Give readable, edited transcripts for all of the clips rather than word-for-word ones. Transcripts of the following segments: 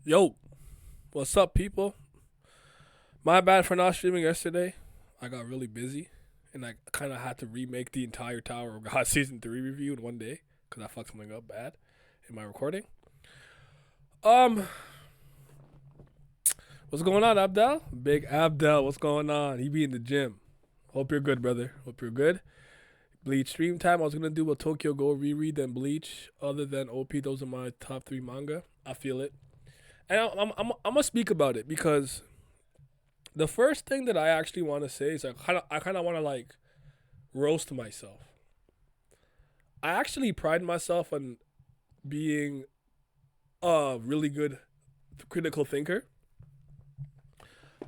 Yo, what's up, people? My bad for not streaming yesterday. I got really busy, and I kind of had to remake the entire Tower of God season 3 review in one day because I fucked something up bad in my recording. Um, what's going on, Abdel? Big Abdel, what's going on? He be in the gym. Hope you're good, brother. Hope you're good. Bleach stream time. I was gonna do a Tokyo Go reread then Bleach. Other than OP, those are my top three manga. I feel it, and I'm gonna speak about it because the first thing that I actually want to say is I kind of want to like roast myself. I actually pride myself on being a really good critical thinker.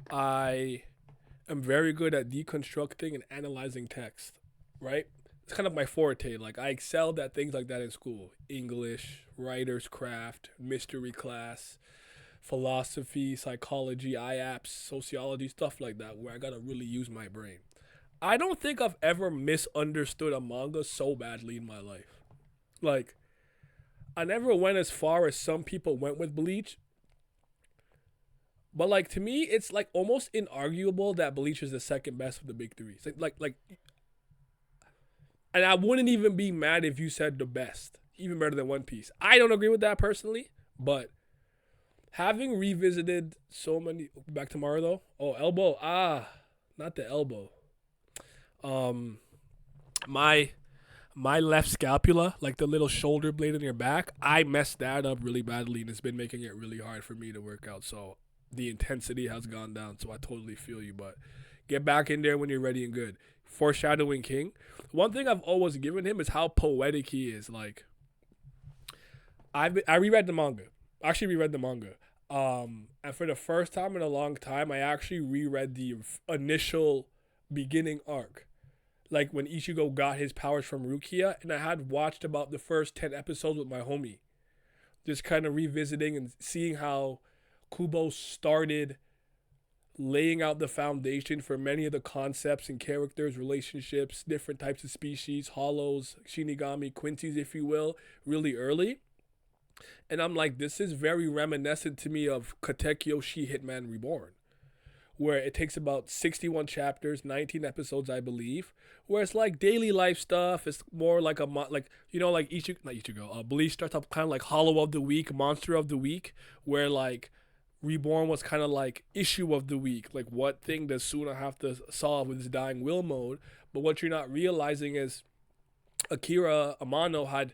I am very good at deconstructing and analyzing text, right? It's kind of my forte. Like I excelled at things like that in school. English, writer's craft, mystery class, philosophy, psychology, IAPS, sociology, stuff like that, where I gotta really use my brain. I don't think I've ever misunderstood a manga so badly in my life. Like, I never went as far as some people went with Bleach, but like to me, it's like almost inarguable that Bleach is the second best of the big three. It's and I wouldn't even be mad if you said the best, even better than One Piece. I don't agree with that personally, but having revisited so many, back tomorrow though. Oh, elbow. Not the elbow. Um, my my left scapula, like the little shoulder blade in your back, I messed that up really badly, and it's been making it really hard for me to work out. So the intensity has gone down. So I totally feel you, but get back in there when you're ready and good. Foreshadowing King. One thing I've always given him is how poetic he is. Like I reread the manga. I actually reread the manga. And for the first time in a long time, I actually reread the initial beginning arc, like when Ichigo got his powers from Rukia, and I had watched about the first 10 episodes with my homie, just kind of revisiting and seeing how Kubo started laying out the foundation for many of the concepts and characters, relationships, different types of species, hollows, Shinigami, Quincy's, if you will, really early. And I'm like, this is very reminiscent to me of Katekyo Shi Hitman Reborn, where it takes about 61 chapters, 19 episodes, I believe, where it's like daily life stuff. It's more like like like Ichigo, not Ichigo. Bleach starts up kind of like Hollow of the Week, Monster of the Week, where like Reborn was kind of like issue of the week. Like what thing does Suna have to solve with his dying will mode? But what you're not realizing is Akira Amano had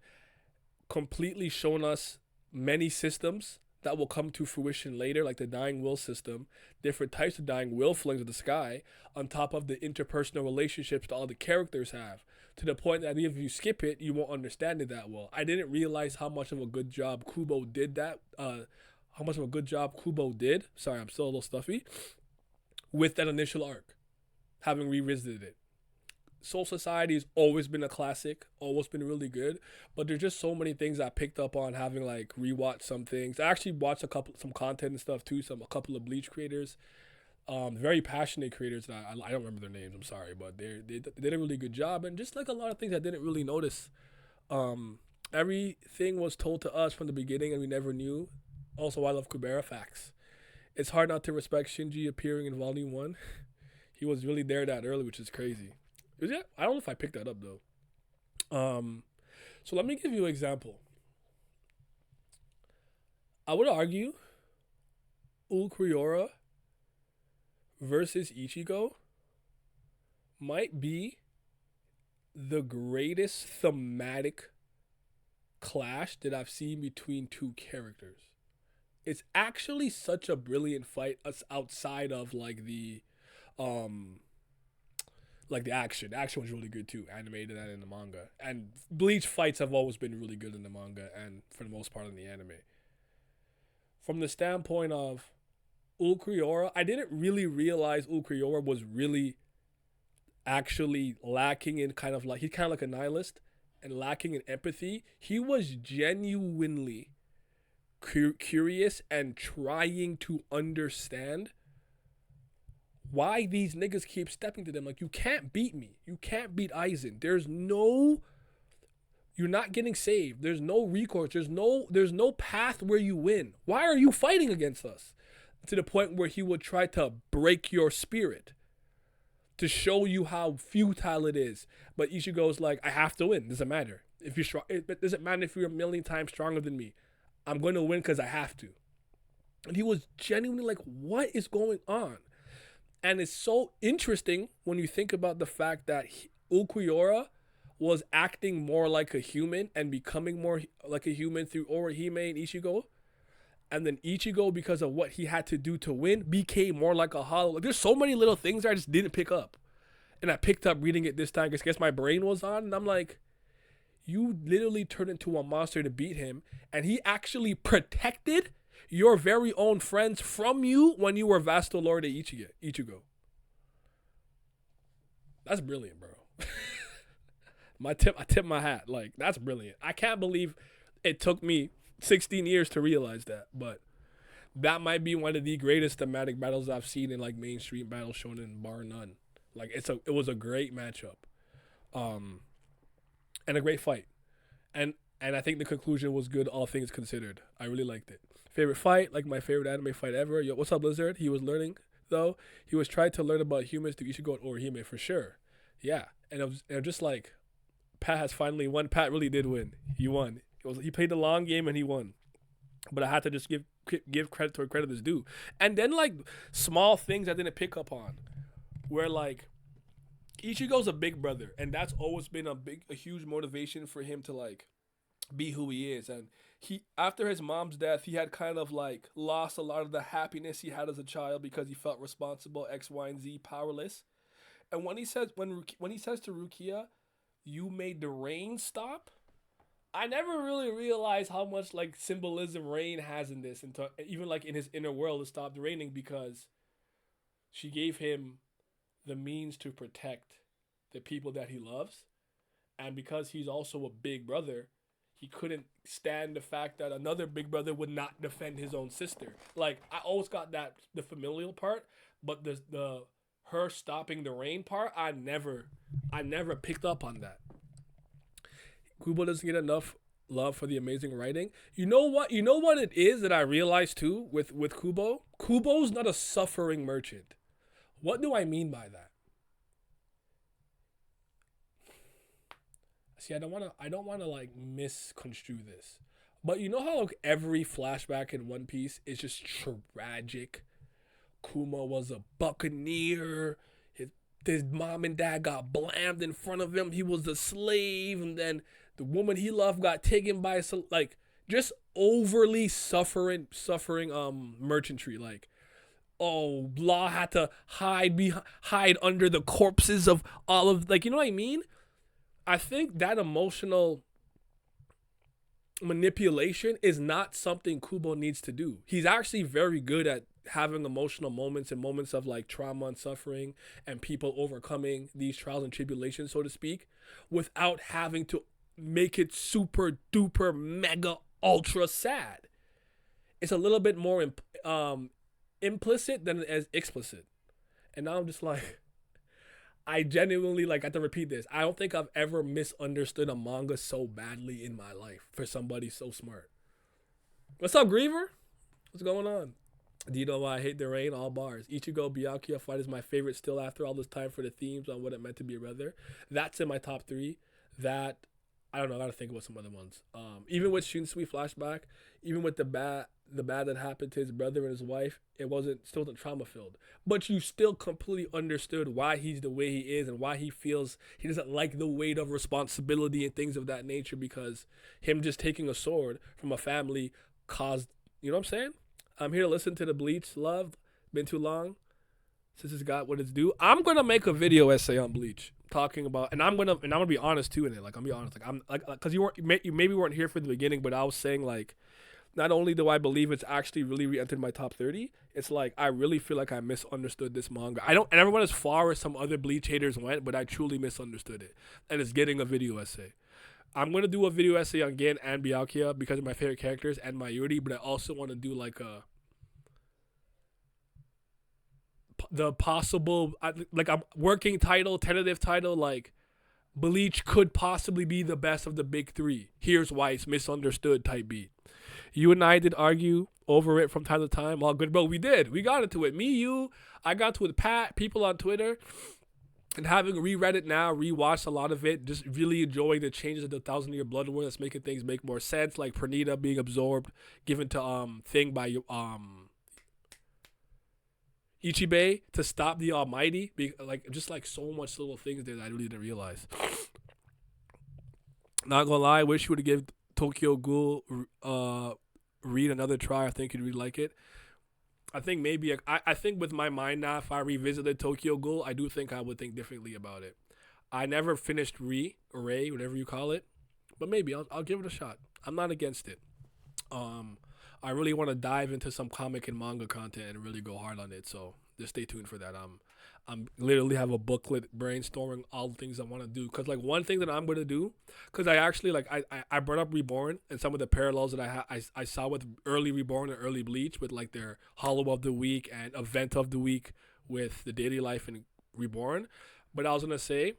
completely shown us many systems that will come to fruition later, like the dying will system, different types of dying will flings of the sky, on top of the interpersonal relationships that all the characters have. To the point that if you skip it, you won't understand it that well. I didn't realize how much of a good job Kubo did that. How much of a good job Kubo did. Sorry, I'm still a little stuffy. With that initial arc, having revisited it. Soul Society has always been a classic, always been really good. But there's just so many things I picked up on having like rewatched some things. I actually watched some content and stuff too. A couple of Bleach creators, very passionate creators. That I don't remember their names. I'm sorry, but they did a really good job. And just like a lot of things I didn't really notice. Everything was told to us from the beginning, and we never knew. Also, I love Kubera facts. It's hard not to respect Shinji appearing in Volume One. He was really there that early, which is crazy. Is it? I don't know if I picked that up though. So let me give you an example. I would argue Ulquiorra versus Ichigo might be the greatest thematic clash that I've seen between two characters. It's actually such a brilliant fight outside of um like the action. The action was really good too, animated and in the manga. And Bleach fights have always been really good in the manga and for the most part in the anime. From the standpoint of Ulquiorra, I didn't really realize Ulquiorra was really actually lacking in kind of like he's kind of like a nihilist and lacking in empathy. He was genuinely curious and trying to understand why these niggas keep stepping to them. Like, you can't beat me. You can't beat Aizen. There's no You're not getting saved. There's no recourse. There's no path where you win. Why are you fighting against us? To the point where he would try to break your spirit to show you how futile it is. But Ichigo's like, I have to win. Doesn't matter. If you're strong, it doesn't matter if you're a million times stronger than me. I'm going to win because I have to. And he was genuinely like, what is going on? And it's so interesting when you think about the fact that Ulquiorra was acting more like a human and becoming more like a human through Orihime and Ichigo. And then Ichigo, because of what he had to do to win, became more like a hollow. Like, there's so many little things I just didn't pick up. And I picked up reading it this time because I guess my brain was on. And I'm like, you literally turned into a monster to beat him. And he actually protected your very own friends from you when you were Vasto Lord Ichigo. That's brilliant, bro. I tip my hat. Like, that's brilliant. I can't believe it took me 16 years to realize that, but that might be one of the greatest thematic battles I've seen in like mainstream battle shonen, bar none. Like, it was a great matchup, and a great fight, and I think the conclusion was good, all things considered. I really liked it. Favorite fight, like my favorite anime fight ever. Yo, what's up, Blizzard? He was learning though. He was trying to learn about humans through Ichigo and Orihime for sure. Yeah, and it was just like Pat has finally won. Pat really did win. He won. He played the long game and he won. But I had to just give credit where credit is due. And then like small things I didn't pick up on, where like Ichigo's a big brother, and that's always been a huge motivation for him to like be who he is. And he, after his mom's death, he had kind of like lost a lot of the happiness he had as a child because he felt responsible, X, Y, and Z, powerless. And when he says to Rukia, "You made the rain stop," I never really realized how much like symbolism rain has in this, and even like in his inner world, it stopped raining because she gave him the means to protect the people that he loves, and because he's also a big brother, he couldn't stand the fact that another big brother would not defend his own sister. Like, I always got that, the familial part, but the her stopping the rain part, I never picked up on that. Kubo doesn't get enough love for the amazing writing. You know what? You know what it is that I realized too with Kubo? Kubo's not a suffering merchant. What do I mean by that? See, I don't want to like misconstrue this. But you know how like every flashback in One Piece is just tragic? Kuma was a buccaneer. His mom and dad got blammed in front of him. He was a slave, and then the woman he loved got taken by some, like, just overly suffering merchantry. Like, oh, Law had to hide under the corpses of all of, like, you know what I mean? I think that emotional manipulation is not something Kubo needs to do. He's actually very good at having emotional moments and moments of like trauma and suffering and people overcoming these trials and tribulations, so to speak, without having to make it super duper mega ultra sad. It's a little bit more implicit than as explicit. And now I'm just like, I genuinely like have to repeat this. I don't think I've ever misunderstood a manga so badly in my life for somebody so smart. What's up, Griever? What's going on? Do you know why I hate the rain? All bars. Ichigo Byakuya fight is my favorite still after all this time for the themes on what it meant to be a brother. That's in my top 3. That, I don't know, I gotta think about some other ones. Even with Shinsui flashback, even with the bad that happened to his brother and his wife, it still wasn't trauma filled. But you still completely understood why he's the way he is and why he feels he doesn't like the weight of responsibility and things of that nature, because him just taking a sword from a family caused, you know what I'm saying? I'm here to listen to the Bleach love. Been too long since it's got what it's due. I'm gonna make a video essay on Bleach talking about, and I'm gonna be honest too in it. Like, I'm gonna be honest. Like, I'm like, because you maybe weren't here for the beginning, but I was saying like, not only do I believe it's actually really re-entered my top 30, it's like I really feel like I misunderstood this manga. I never went as far as some other Bleach haters went, but I truly misunderstood it, and it's getting a video essay. I'm going to do a video essay on Gen and Byakuya because of my favorite characters and my Yuri, but I also want to do like the possible, like a working title, tentative title, like Bleach could possibly be the best of the big three. Here's why it's misunderstood type beat. You and I did argue over it from time to time. All good, bro. We did. We got into it. Me, you, I got to it with Pat, people on Twitter. And having reread it now, rewatched a lot of it, just really enjoying the changes of the Thousand Year Blood War that's making things make more sense, like Pernita being absorbed, given to Thing by Ichibei to stop the Almighty. Like just like so much little things there that I really didn't realize. Not gonna lie, wish you would have given Tokyo Ghoul read another try. I think you'd really like it. I think maybe I think with my mind now, if I revisited Tokyo Ghoul, I do think I would think differently about it. I never finished Ray, whatever you call it, but maybe I'll give it a shot. I'm not against it. I really want to dive into some comic and manga content and really go hard on it. So just stay tuned for that. I'm literally have a booklet brainstorming all the things I want to do. Cause like one thing that I'm gonna do, cause I actually like I brought up Reborn and some of the parallels that I saw with early Reborn and early Bleach with like their Hollow of the Week and Event of the Week with the daily life and Reborn. But I was gonna say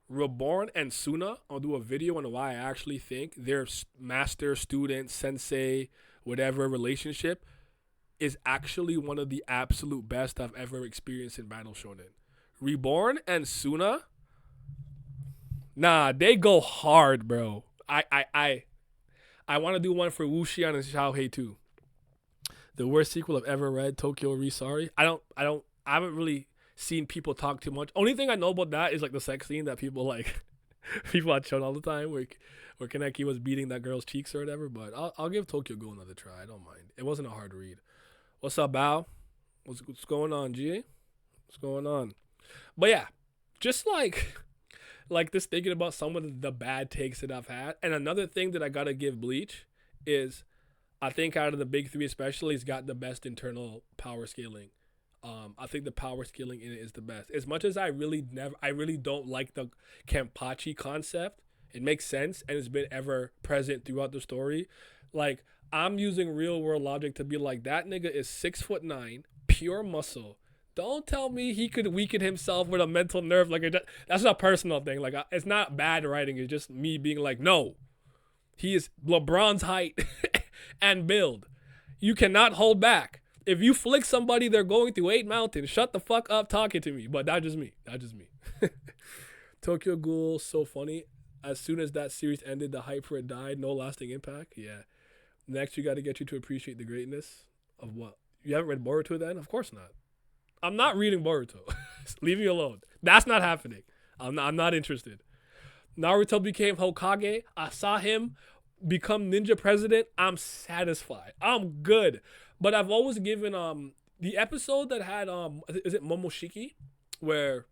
Reborn and Suna, I'll do a video on why I actually think their master student sensei whatever relationship is actually one of the absolute best I've ever experienced in Battle Shonen. Reborn and Suna, nah, they go hard, bro. I want to do one for Wuxian and Xiaohei too. The worst sequel I've ever read, Tokyo Resari. I haven't really seen people talk too much. Only thing I know about that is like the sex scene that people like people watch all the time where Kaneki was beating that girl's cheeks or whatever. But I'll give Tokyo Ghoul another try. I don't mind. It wasn't a hard read. What's up, Bao? What's going on, G? What's going on? But yeah, just like this thinking about some of the bad takes that I've had. And another thing that I gotta give Bleach is I think out of the big three especially, he's got the best internal power scaling. I think the power scaling in it is the best. As much as I really don't like the Kenpachi concept. It makes sense and it's been ever present throughout the story. Like I'm using real world logic to be like that nigga is 6'9", pure muscle. Don't tell me he could weaken himself with a mental nerve. Like that's not a personal thing. Like it's not bad writing. It's just me being like, no, he is LeBron's height and build. You cannot hold back. If you flick somebody, they're going through 8 mountains. Shut the fuck up talking to me. But that's just me. Tokyo Ghoul, so funny. As soon as that series ended, the hype for it died. No lasting impact. Yeah. Next, you got to get you to appreciate the greatness of what? You haven't read Boruto then? Of course not. I'm not reading Boruto. Leave me alone. That's not happening. I'm not interested. Naruto became Hokage. I saw him become ninja president. I'm satisfied. I'm good. But I've always given the episode that had is it Momoshiki where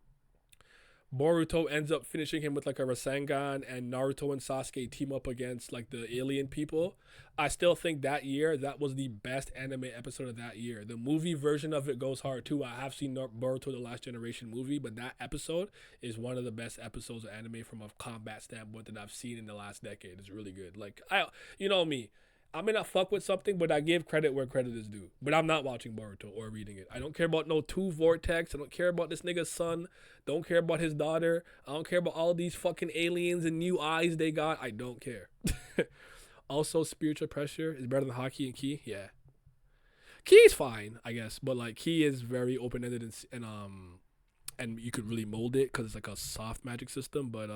Boruto ends up finishing him with like a Rasengan and Naruto and Sasuke team up against like the alien people. I still think that was the best anime episode of that year. The movie version of it goes hard too. I have seen Boruto The Last Generation movie, but that episode is one of the best episodes of anime from a combat standpoint that I've seen in the last decade. It's really good. Like you know me. I may not fuck with something, but I give credit where credit is due. But I'm not watching Boruto or reading it. I don't care about no 2 Vortex. I don't care about this nigga's son. Don't care about his daughter. I don't care about all these fucking aliens and new eyes they got. I don't care. Also, spiritual pressure is better than Haki and Ki. Yeah. Ki is fine, I guess. But like Ki is very open-ended and you could really mold it because it's like a soft magic system. But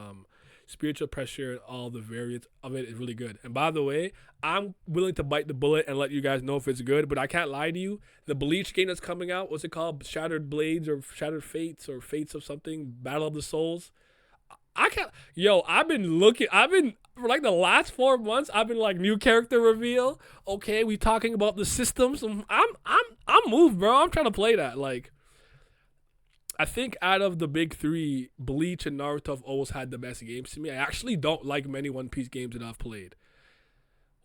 spiritual pressure and all the variants of it is really good. And by the way, I'm willing to bite the bullet and let you guys know if it's good, but I can't lie to you. The Bleach game that's coming out, what's it called? Shattered Blades or Shattered Fates or Fates of something, Battle of the Souls. I've been for like the last 4 months, I've been like new character reveal. Okay, we talking about the systems. I'm moved, bro. I'm trying to play that. Like I think out of the big three, Bleach and Naruto have always had the best games to me. I actually don't like many One Piece games that I've played.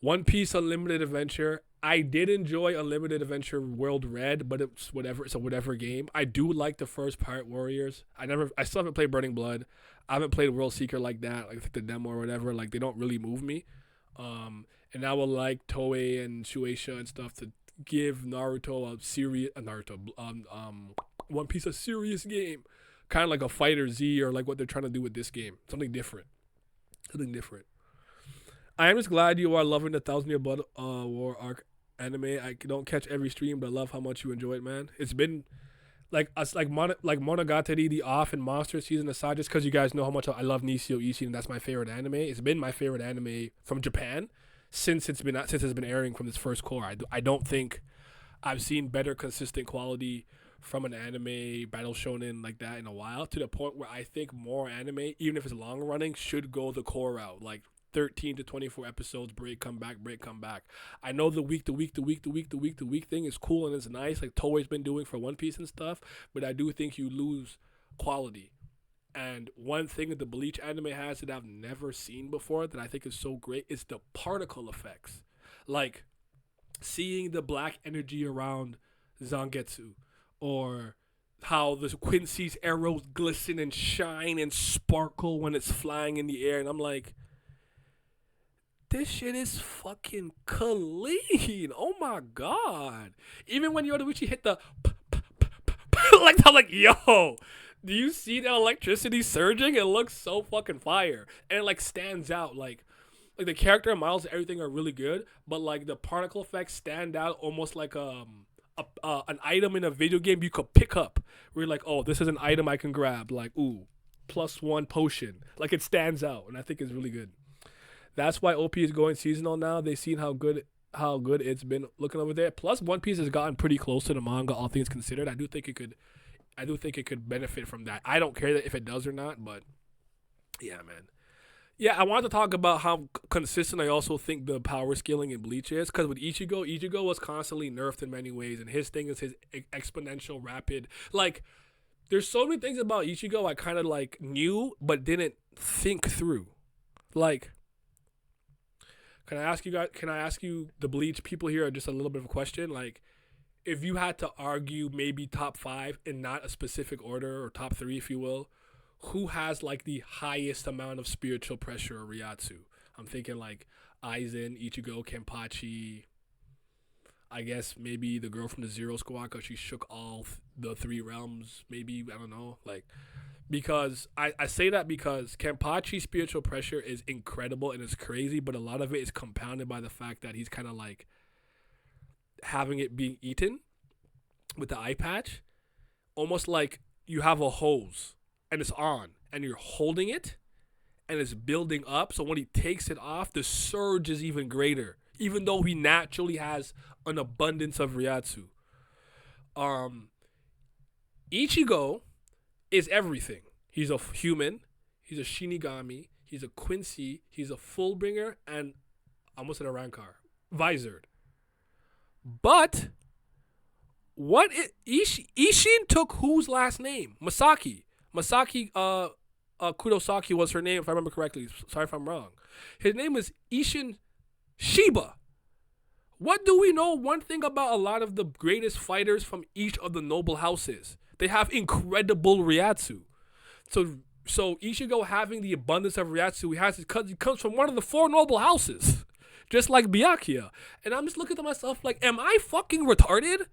One Piece Unlimited Adventure, I did enjoy Unlimited Adventure World Red, but it's whatever. It's a whatever game. I do like the first Pirate Warriors. I still haven't played Burning Blood. I haven't played World Seeker like that, like the demo or whatever. Like they don't really move me. And I would like Toei and Shueisha and stuff to give Naruto a serious One Piece a serious game. kind of like a Fighter Z or like what they're trying to do with this game. Something different. Something different. I am just glad you are loving the Thousand Year Blood War arc anime. I don't catch every stream, but I love how much you enjoy it, man. It's been like us, like Monogatari, the Off, and Monster season aside, just because you guys know how much I love Nisio Ishi, and that's my favorite anime. It's been my favorite anime from Japan since it's been airing from this first core. I don't think I've seen better consistent quality from an anime battle shonen like that in a while, to the point where I think more anime, even if it's long running, should go the core route. Like 13 to 24 episodes, break, come back, break, come back. I know the week thing is cool and it's nice, like Toei's been doing for One Piece and stuff, but I do think you lose quality. And one thing that the Bleach anime has that I've never seen before that I think is so great is the particle effects. Like seeing the black energy around Zangetsu, or how the Quincy's arrows glisten and shine and sparkle when it's flying in the air. And I'm like, this shit is fucking clean. Oh my god. Even when Yoruichi hit the like, I'm like, yo, do you see the electricity surging? It looks so fucking fire. And it like stands out. Like the character models, everything are really good, but like the particle effects stand out almost like an item in a video game you could pick up. Where you're like, oh, this is an item I can grab. Like, ooh, +1 potion. Like, it stands out, and I think it's really good. That's why OP is going seasonal now. They've seen how good it's been looking over there. Plus, One Piece has gotten pretty close to the manga, all things considered. I do think it could benefit from that. I don't care if it does or not, but yeah, man. Yeah, I wanted to talk about how consistent I also think the power scaling in Bleach is. Because with Ichigo was constantly nerfed in many ways. And his thing is his exponential rapid. Like, there's so many things about Ichigo I kind of, like, knew but didn't think through. Like, can I ask you, the Bleach people here, just a little bit of a question? Like, if you had to argue maybe top 5 in not a specific order, or top 3, if you will, who has like the highest amount of spiritual pressure or Ryatsu? I'm thinking like Aizen, Ichigo, Kenpachi. I guess maybe the girl from the Zero Squad, because she shook all the 3 realms. Maybe, I don't know. Like, because I say that because Kenpachi's spiritual pressure is incredible and it's crazy, but a lot of it is compounded by the fact that he's kind of like having it being eaten with the eye patch. Almost like you have a hose and it's on, and you're holding it, and it's building up. So when he takes it off, the surge is even greater, even though he naturally has an abundance of Ryatsu. Ichigo is everything. He's a human. He's a Shinigami. He's a Quincy. He's a Fullbringer, and I almost said a Rancor. Visored. But what Ishin took whose last name? Masaki Kurosaki was her name, if I remember correctly. Sorry if I'm wrong. His name is Ishin Shiba. What do we know? One thing about a lot of the greatest fighters from each of the noble houses, they have incredible Ryatsu. So Ichigo having the abundance of Ryatsu he has because he comes from one of the 4 noble houses, just like Byakuya. And I'm just looking to myself like, am I fucking retarded?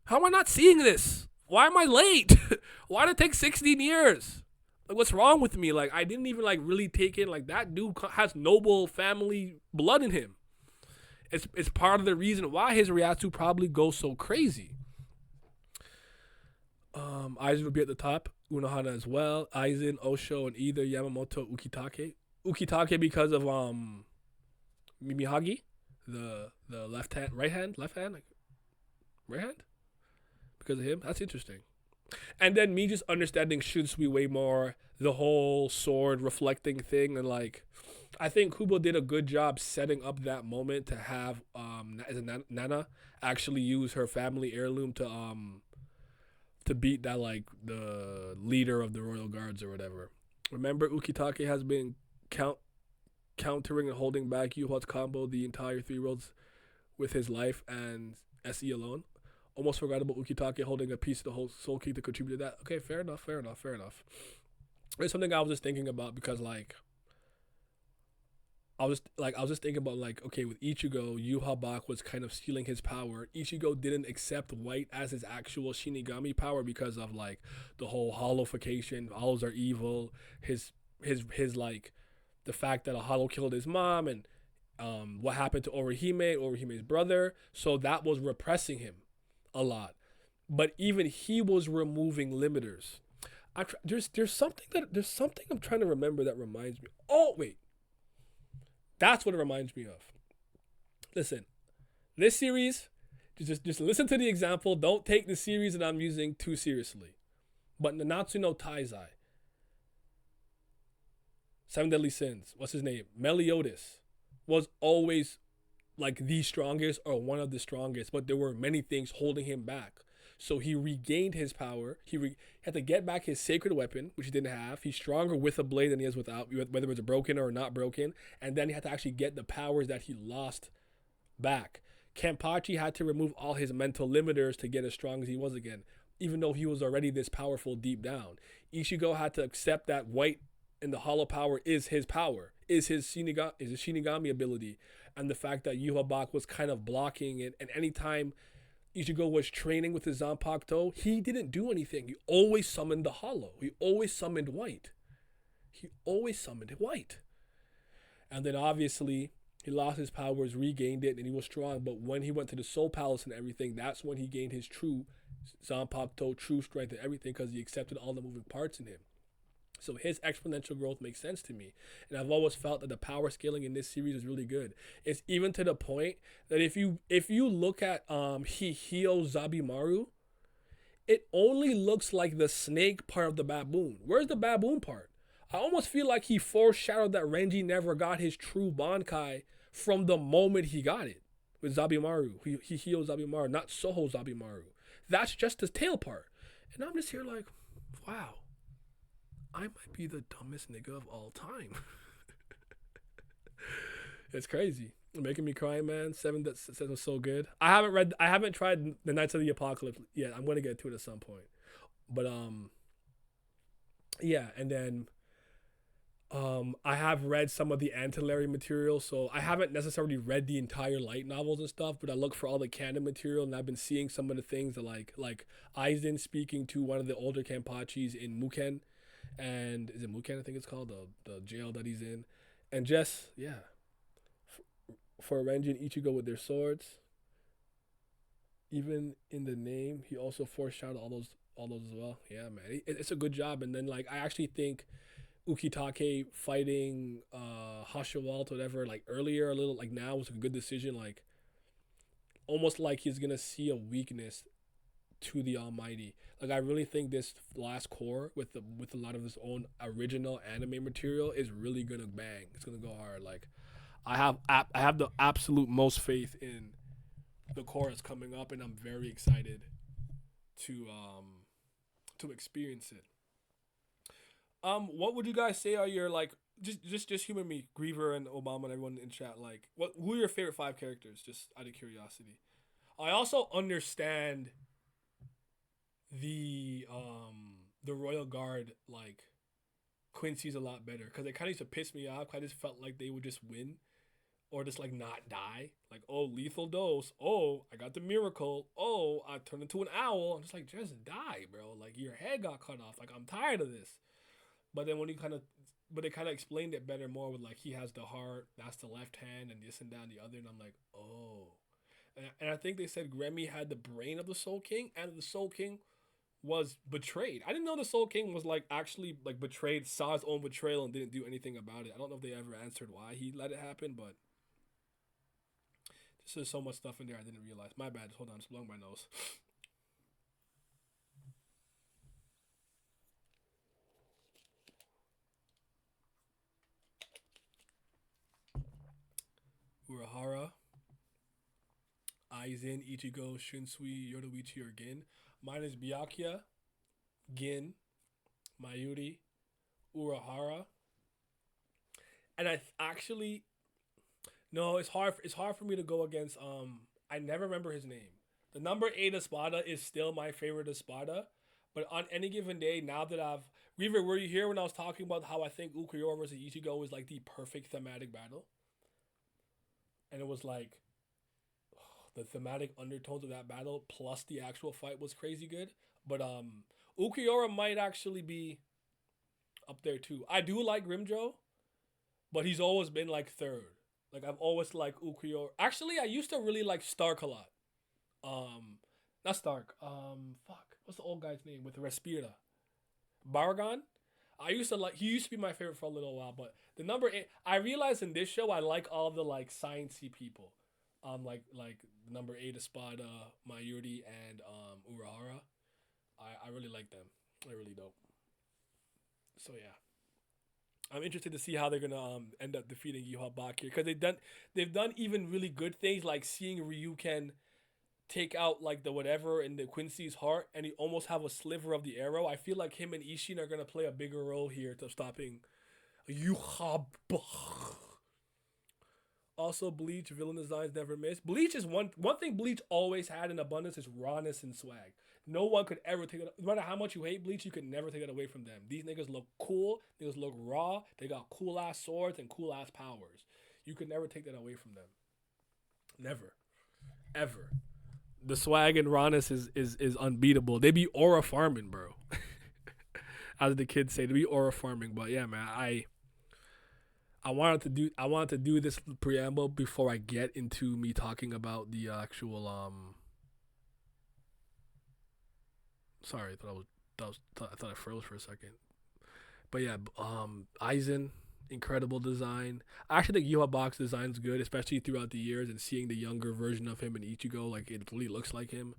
How am I not seeing this? Why am I late? Why did it take 16 years? Like, what's wrong with me? Like, I didn't even, like, really take in, like, that dude has noble family blood in him. It's part of the reason why his Ryatsu probably goes so crazy. Aizen would be at the top. Unohana as well. Aizen, Osho, and either Yamamoto, Ukitake. Ukitake because of, Mimihagi. The left hand? Like, right hand? Because of him. That's interesting. And then me just understanding Shunsui way more, the whole sword reflecting thing, and like I think Kubo did a good job setting up that moment to have Nana actually use her family heirloom to beat that, like, the leader of the royal guards or whatever. Remember, Ukitake has been countering and holding back Yuhat's combo the entire 3 worlds with his life and SE alone. Almost forgot about Ukitake holding a piece of the whole Soul King to contribute to that. Okay, fair enough. It's something I was just thinking about because, like, I was just thinking about like, okay, with Ichigo, Yuha was kind of stealing his power. Ichigo didn't accept white as his actual Shinigami power because of like the whole hollowification. Hollows are evil. His like the fact that a hollow killed his mom and what happened to Orihime's brother. So that was repressing him a lot. But even he was removing limiters. There's something I'm trying to remember that reminds me. Oh wait, that's what it reminds me of. Listen, this series, just listen to the example. Don't take the series that I'm using too seriously. But Nanatsu no Taizai, Seven Deadly Sins, what's his name? Meliodas was always like the strongest or one of the strongest, but there were many things holding him back. So he regained his power. Had to get back his sacred weapon, which he didn't have. He's stronger with a blade than he is without, whether it's broken or not broken. And then he had to actually get the powers that he lost back. Kenpachi had to remove all his mental limiters to get as strong as he was again, even though he was already this powerful deep down. Ishigo had to accept that white and the hollow power is his power, is his Shinigami ability, and the fact that Yuhabak was kind of blocking it. And anytime Ichigo was training with his Zanpakuto, he didn't do anything. He always summoned the hollow. He always summoned white. He always summoned white. And then obviously he lost his powers, regained it, and he was strong. But when he went to the Soul Palace and everything, that's when he gained his true Zanpakuto, true strength and everything, because he accepted all the moving parts in him. So his exponential growth makes sense to me. And I've always felt that the power scaling in this series is really good. It's even to the point that if you look at Hihio Zabimaru, it only looks like the snake part of the baboon. Where's the baboon part? I almost feel like he foreshadowed that Renji never got his true Bankai from the moment he got it with Zabimaru. Hihio Zabimaru, not Soho Zabimaru. That's just the tail part. And I'm just here like, wow. I might be the dumbest nigga of all time. It's crazy. You're making me cry, man. Seven that was so good. I haven't tried the Knights of the Apocalypse yet. I'm gonna get to it at some point. But yeah, and then I have read some of the ancillary material, so I haven't necessarily read the entire light novels and stuff, but I look for all the canon material, and I've been seeing some of the things that like Aizen speaking to one of the older Kenpachis in Muken, and is it Muken? I think it's called the jail that he's in, and just yeah, for Renji and Ichigo with their swords. Even in the name, he also foreshadowed all those as well. Yeah, man, it's a good job. And then like I actually think Ukitake fighting Hashawalt, whatever, like earlier a little, like now was a good decision. Like almost like he's gonna see a weakness to the Almighty. Like I really think this last core with a lot of his own original anime material is really gonna bang. It's gonna go hard. Like I have the absolute most faith in the core that's coming up, and I'm very excited to experience it. What would you guys say are your like just humor me, Griever and Obama and everyone in chat. Like, who are your favorite five characters? Just out of curiosity. I also understand the Royal Guard like Quincy's a lot better because it kind of used to piss me off. I just felt like they would just win or just like not die. Like, oh, lethal dose. Oh, I got the miracle. Oh, I turned into an owl. I'm just like, just die, bro. Like your head got cut off. Like I'm tired of this. But then when but they kind of explained it better more with like he has the heart, that's the left hand, and this and that and the other, and I'm like, oh. And I think they said Remy had the brain of the Soul King, and the Soul King was betrayed. I didn't know the Soul King was like actually like betrayed, saw his own betrayal, and didn't do anything about it. I don't know if they ever answered why he let it happen, but there's so much stuff in there I didn't realize. My bad. Hold on, just blowing my nose. Urahara, Aizen, Ichigo, Shinsui, Yoruichi, or Gin. Mine is Byakuya, Gin, Mayuri, Urahara, and actually no, it's hard. It's hard for me to go against. I never remember his name. The number 8 Espada is still my favorite Espada, but on any given day, now that I've Reaver, were you here when I was talking about how I think Ukuyori versus Ichigo is like the perfect thematic battle? and it was like the thematic undertones of that battle plus the actual fight was crazy good. But Ukiura might actually be up there too. I do like Grimjo, but he's always been like third. Like I've always liked Ukiura. Actually, I used to really like Stark a lot. Not Stark. Fuck. What's the old guy's name with Respira? Baragon. I used to like. He used to be my favorite for a little while, but the number eight. I realized in this show I like all the like sciencey people. Like number eight Espada, Mayuri, and Urahara. I really like them. I really don't. So yeah, I'm interested to see how they're gonna end up defeating Yuha Bakir because they've done even really good things like seeing Ryu can take out like the whatever in the Quincy's heart and he almost have a sliver of the arrow. I feel like him and Ishin are gonna play a bigger role here to stopping Yuha. Also, Bleach villain designs never miss. Bleach is one thing Bleach always had in abundance is rawness and swag. No one could ever take it. No matter how much you hate Bleach, you could never take it away from them. These niggas look cool. Niggas look raw. They got cool ass swords and cool ass powers. You could never take that away from them. Never, ever. The swag and rawness is unbeatable. They be aura farming, bro. As the kids say, they be aura farming. But yeah, man, I wanted to do this preamble before I get into me talking about the actual sorry, I thought I froze for a second. But yeah, Aizen, incredible design. I actually think Yuha Box design's good, especially throughout the years and seeing the younger version of him in Ichigo, like it really looks like him.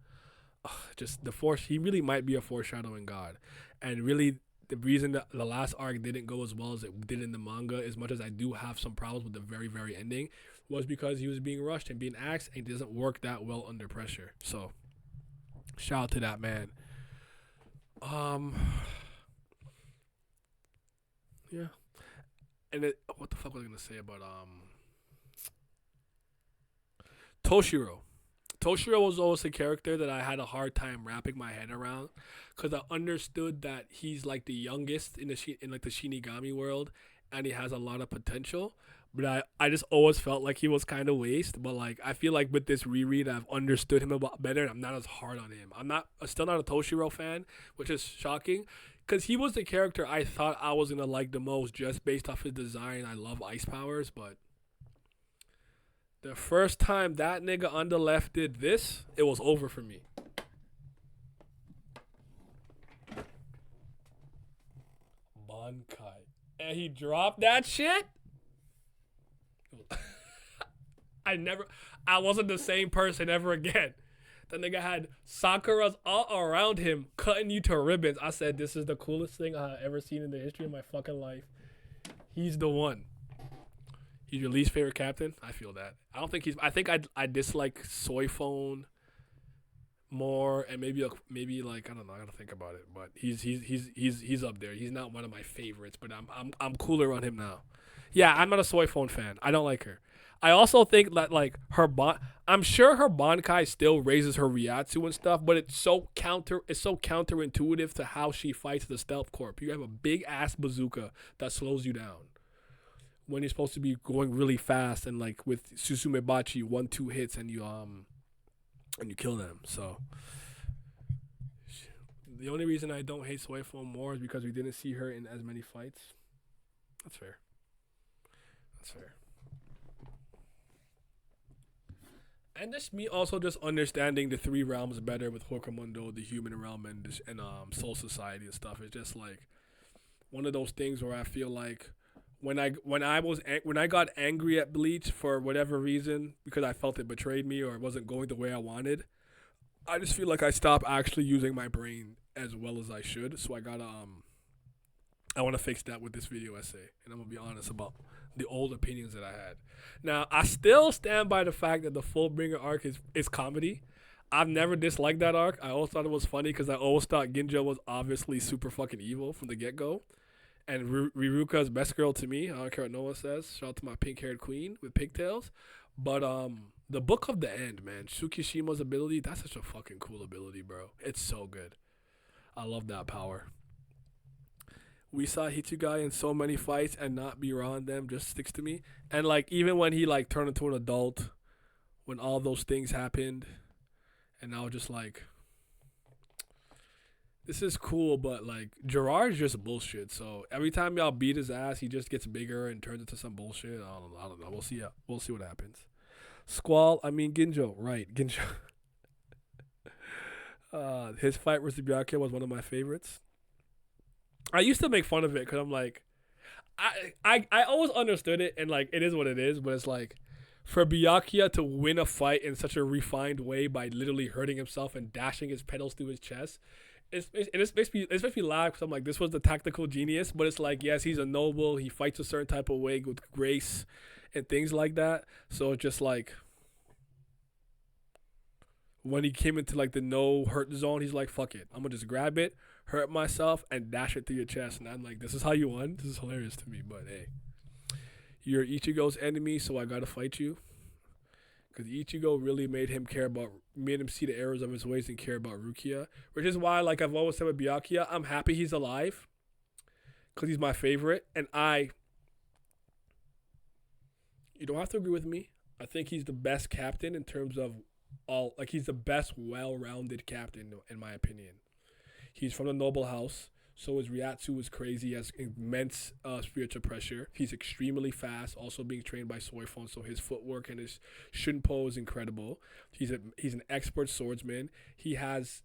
Ugh, just the force, he really might be a foreshadowing god, and really the reason that the last arc didn't go as well as it did in the manga, as much as I do have some problems with the very ending, was because he was being rushed and being axed, and it doesn't work that well under pressure. So, shout out to that man. Um, yeah, and what the fuck was I gonna say about Toshiro? Toshiro was always a character that I had a hard time wrapping my head around because I understood that he's like the youngest in in like the Shinigami world and he has a lot of potential. But I just always felt like he was kind of waste. But like I feel like with this reread, I've understood him a lot better. And I'm not as hard on him. I'm still not a Toshiro fan, which is shocking because he was the character I thought I was gonna like the most just based off his design. I love ice powers, but the first time that nigga on the left did this, it was over for me. Bankai. And he dropped that shit? I wasn't the same person ever again. The nigga had Sakura's all around him, cutting you to ribbons. I said, this is the coolest thing I have ever seen in the history of my fucking life. He's the one. He's your least favorite captain? I feel that. I think I dislike Soy Phone more, and maybe like I don't know. I gotta think about it. But he's up there. He's not one of my favorites, but I'm cooler on him now. Yeah, I'm not a Soy Phone fan. I don't like her. I also think that like I'm sure her Bankai still raises her Ryatsu and stuff, but it's so counterintuitive to how she fights the Stealth Corp. You have a big ass bazooka that slows you down when you're supposed to be going really fast and like with Susume Bachi 1-2 hits and you kill them. So the only reason I don't hate Soifo more is because we didn't see her in as many fights. That's fair. That's fair. And just me also just understanding the three realms better with Hokamundo, the human realm and Soul Society and stuff. It's just like one of those things where I feel like when I got angry at Bleach for whatever reason because I felt it betrayed me or it wasn't going the way I wanted, I just feel like I stopped actually using my brain as well as I should. So I want to fix that with this video essay, and I'm gonna be honest about the old opinions that I had. Now I still stand by the fact that the Fullbringer arc is comedy. I've never disliked that arc. I always thought it was funny because I always thought Ginjo was obviously super fucking evil from the get go. And Riruka's best girl to me. I don't care what no one says. Shout out to my pink-haired queen with pigtails. But the Book of the End, man. Tsukishima's ability, that's such a fucking cool ability, bro. It's so good. I love that power. We saw Hitsugai in so many fights and not be around them just sticks to me. And like even when he like turned into an adult, when all those things happened, and I was just like, this is cool, but like Gerard's just bullshit. So every time y'all beat his ass, he just gets bigger and turns into some bullshit. I don't know. We'll see. We'll see what happens. Squall. I mean Ginjo. Right, Ginjo. His fight versus Byakuya was one of my favorites. I used to make fun of it because I'm like, I always understood it and like it is what it is, but it's like for Byakuya to win a fight in such a refined way by literally hurting himself and dashing his pedals through his chest, it makes me laugh because I'm like, this was the tactical genius, but it's like, yes, he's a noble, he fights a certain type of way with grace and things like that. So it's just like when he came into like the no hurt zone, he's like, fuck it, I'm gonna just grab it, hurt myself, and dash it through your chest. And I'm like, this is how you won? This is hilarious to me, but hey. You're Ichigo's enemy, so I gotta fight you. Because Ichigo really made him see the errors of his ways and care about Rukia. Which is why, like I've always said with Byakuya, I'm happy he's alive. Because he's my favorite. And you don't have to agree with me. I think he's the best captain in terms of he's the best well-rounded captain, in my opinion. He's from the noble house. So his Ryatsu is crazy. He has immense spiritual pressure. He's extremely fast, also being trained by Soifon, so his footwork and his Shunpo is incredible. He's an expert swordsman. He has,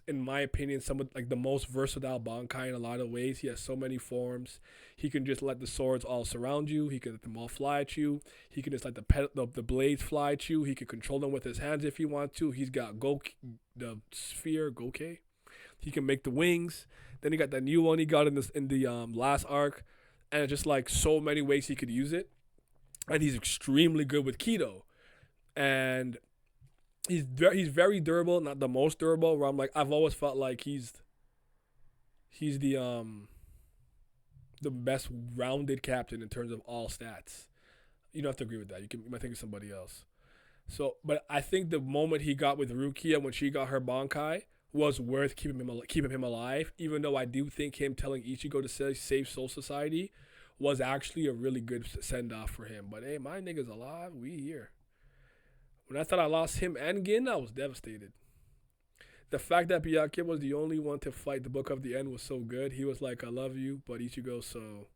in my opinion, some of like the most versatile Bankai in a lot of ways. He has so many forms. He can just let the swords all surround you. He can let them all fly at you. He can just let the blades fly at you. He can control them with his hands if he wants to. He's got the sphere, Goke. He can make the wings. Then he got that new one he got in the last arc, and it's just like so many ways he could use it. And he's extremely good with Kido, and he's very durable, not the most durable. Where I'm like, I've always felt like he's the best rounded captain in terms of all stats. You don't have to agree with that. You might think of somebody else. So, but I think the moment he got with Rukia when she got her Bankai was worth keeping him alive, even though I do think him telling Ichigo to save Soul Society was actually a really good send-off for him. But hey, my nigga's alive. We here. When I thought I lost him and Gin, I was devastated. The fact that Byakuya was the only one to fight the Book of the End was so good. He was like, I love you, but Ichigo, so...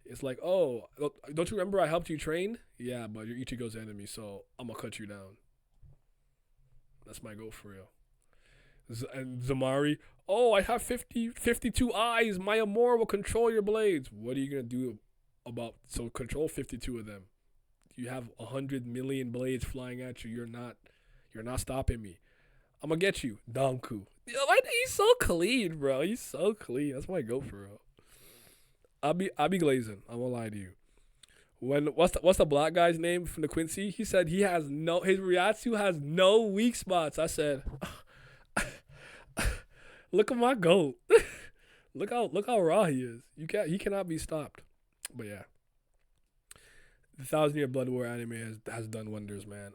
It's like, oh, don't you remember I helped you train? Yeah, but you're Ichigo's enemy, so I'm going to cut you down. That's my goal for real. And Zamari, oh, I have 52 eyes. My Amor will control your blades. What are you going to do so control 52 of them. You have 100 million blades flying at you. You're not stopping me. I'm going to get you. Danku. He's so clean, bro. He's so clean. That's my go for real. I'll be glazing. I won't lie to you. What's the black guy's name from the Quincy? He said his Ryatsu has no weak spots. I said, look at my goat. look how raw he is. He cannot be stopped. But yeah, the 1,000-Year Blood War anime has done wonders, man.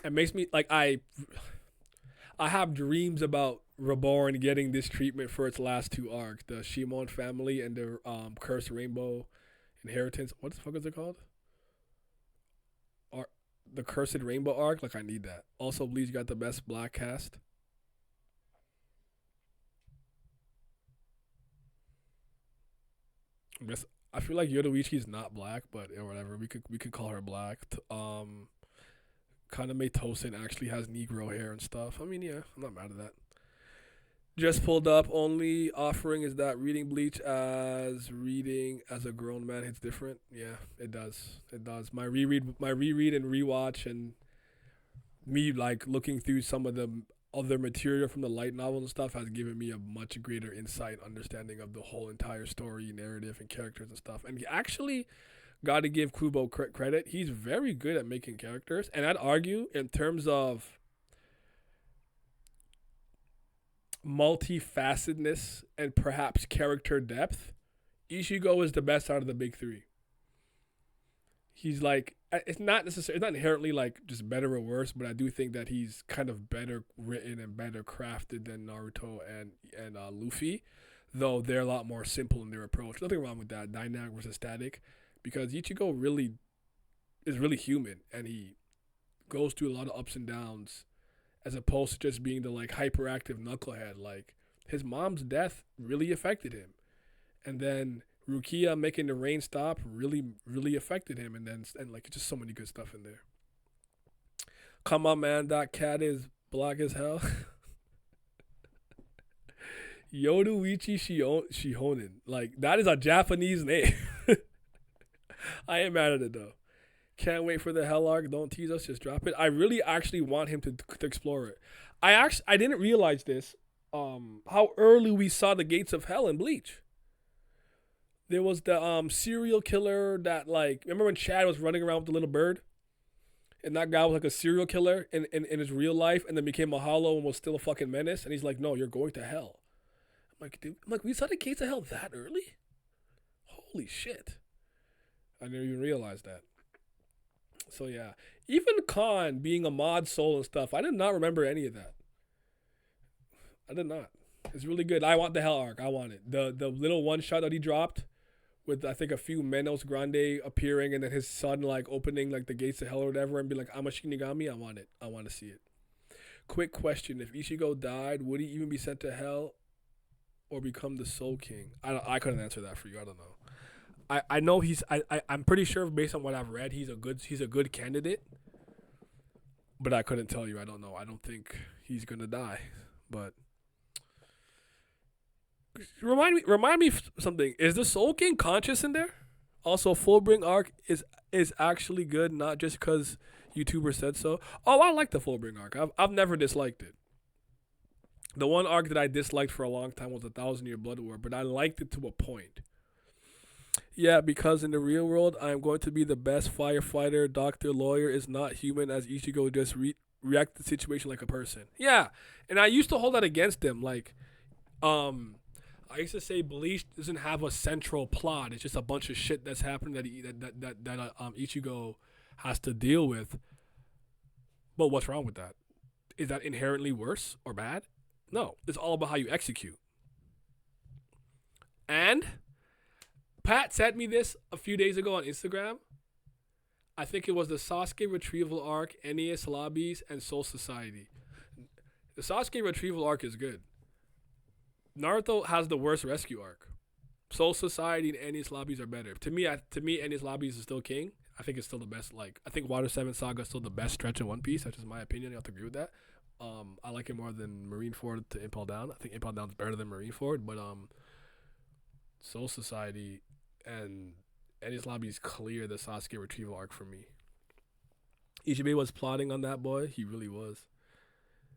It makes me like I have dreams about Reborn getting this treatment for its last two arcs, the Shimon family and the Cursed Rainbow Inheritance. What the fuck is it called? The Cursed Rainbow arc. Like I need that. Also, Bleach got the best black cast. I feel like Yoruichi is not black, but whatever. We could call her black. Kaname Tosin actually has Negro hair and stuff. I mean, yeah, I'm not mad at that. Just pulled up. Only offering is that reading Bleach as a grown man hits different. Yeah, it does. It does. My reread and rewatch and me like looking through some of the other material from the light novels and stuff has given me a much greater insight, understanding of the whole entire story, narrative, and characters and stuff. And actually, got to give Kubo credit. He's very good at making characters. And I'd argue in terms of multifacetedness and perhaps character depth, Ichigo is the best out of the big three. He's like, it's not inherently like just better or worse, but I do think that he's kind of better written and better crafted than Naruto and Luffy. though they're a lot more simple in their approach. Nothing wrong with that, dynamic versus static, because Ichigo really is really human, and he goes through a lot of ups and downs, as opposed to just being the like hyperactive knucklehead. Like his mom's death really affected him, and then Rukia making the rain stop really affected him, and like just so many good stuff in there. Come on, man, that cat is black as hell. Yoruichi Shihonen. Like, that is a Japanese name. I ain't mad at it, though. Can't wait for the Hell arc. Don't tease us. Just drop it. I really actually want him to explore it. I didn't realize this. How early we saw the gates of hell in Bleach. There was the serial killer that, like, remember when Chad was running around with the little bird? And that guy was like a serial killer in his real life, and then became a hollow and was still a fucking menace. And he's like, no, you're going to hell. I'm like, dude, we saw the gates of hell that early? Holy shit. I never even realized that. So yeah. Even Khan being a mod soul and stuff, I did not remember any of that. I did not. It's really good. I want the hell arc. I want it. The little one shot that he dropped with, I think, a few Menos Grande appearing and then his son like opening like the gates of hell or whatever and be like, I'm a Shinigami. I want it. I want to see it. Quick question. If Ichigo died, would he even be sent to hell or become the Soul King? I couldn't answer that for you. I don't know. I know I'm pretty sure based on what I've read, he's a good candidate. But I couldn't tell you. I don't know. I don't think he's gonna die. But remind me something. Is the Soul King conscious in there? Also, Fullbring arc is actually good, not just because YouTubers said so. Oh, I like the Fullbring arc. I've never disliked it. The one arc that I disliked for a long time was the 1,000-Year Blood War, but I liked it to a point. Yeah, because in the real world, I am going to be the best firefighter. Doctor, lawyer is not human, as Ichigo just react to the situation like a person. Yeah, and I used to hold that against him. Like, I used to say Bleach doesn't have a central plot. It's just a bunch of shit that's happening that Ichigo has to deal with. But what's wrong with that? Is that inherently worse or bad? No, it's all about how you execute. And Pat sent me this a few days ago on Instagram. I think it was the Sasuke retrieval arc, NES lobbies, and Soul Society. The Sasuke retrieval arc is good. Naruto has the worst rescue arc. Soul Society and NES lobbies are better. To me, NES lobbies is still king. I think it's still the best. Like, I think Water 7 Saga is still the best stretch in One Piece. That's just my opinion. You have to agree with that. I like it more than Marineford to Impel Down. I think Impel Down is better than Marineford, but Soul Society and NES lobbies clear the Sasuke retrieval arc for me. Ichibe was plotting on that boy. He really was.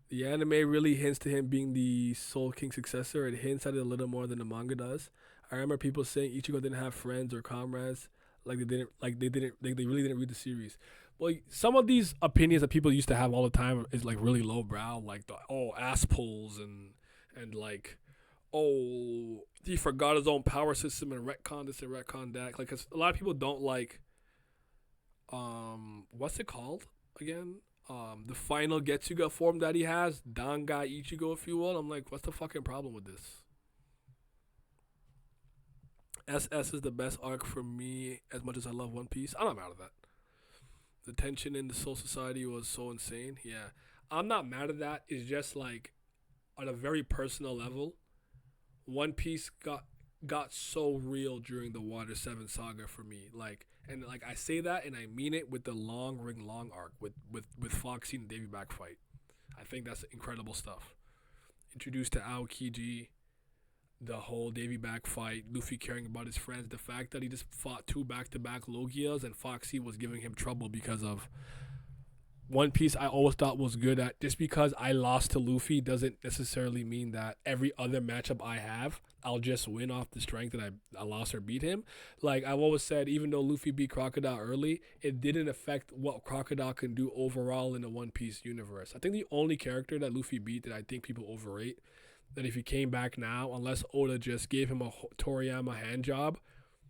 The anime really hints to him being the Soul King successor. It hints at it a little more than the manga does. I remember people saying Ichigo didn't have friends or comrades, they really didn't read the series. Well, some of these opinions that people used to have all the time is like really lowbrow, like the ass pulls and like he forgot his own power system and retcon this and retcon that. Like, 'cause a lot of people don't like what's it called again? The final Getsuga form that he has, Dangai Ichigo, if you will. I'm like, what's the fucking problem with this? SS is the best arc for me, as much as I love One Piece. I'm not mad at that. The tension in the Soul Society was so insane. Yeah, I'm not mad at that. It's just like, on a very personal level, One Piece got so real during the Water 7 saga for me. Like, and like I say that and I mean it with the long arc with Foxy and Davy Back fight. I think that's incredible stuff. Introduced to Aokiji, the whole Davy Back fight, Luffy caring about his friends, the fact that he just fought 2 back-to-back Logias and Foxy was giving him trouble because of One Piece. I always thought was good at, just because I lost to Luffy doesn't necessarily mean that every other matchup I have, I'll just win off the strength that I lost or beat him. Like I've always said, even though Luffy beat Crocodile early, it didn't affect what Crocodile can do overall in the One Piece universe. I think the only character that Luffy beat that I think people overrate, that if he came back now, unless Oda just gave him a Toriyama hand job,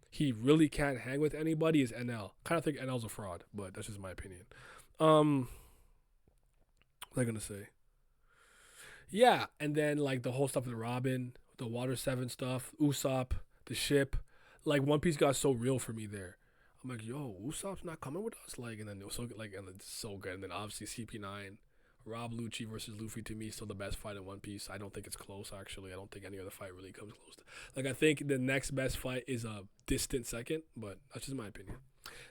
he really can't hang with anybody, is NL. Kind of think NL's a fraud, but that's just my opinion. What was I gonna say? Yeah, and then like the whole stuff with Robin the Water 7 stuff, Usopp, the ship. Like One Piece got so real for me there. I'm like, yo, Usopp's not coming with us. Like, and then it was so like, and it's so good. And then obviously CP9, Rob Lucci versus Luffy to me is still the best fight in One Piece. I don't think it's close actually. I don't think any other fight really comes close to. Like I think the next best fight is a distant second, but that's just my opinion.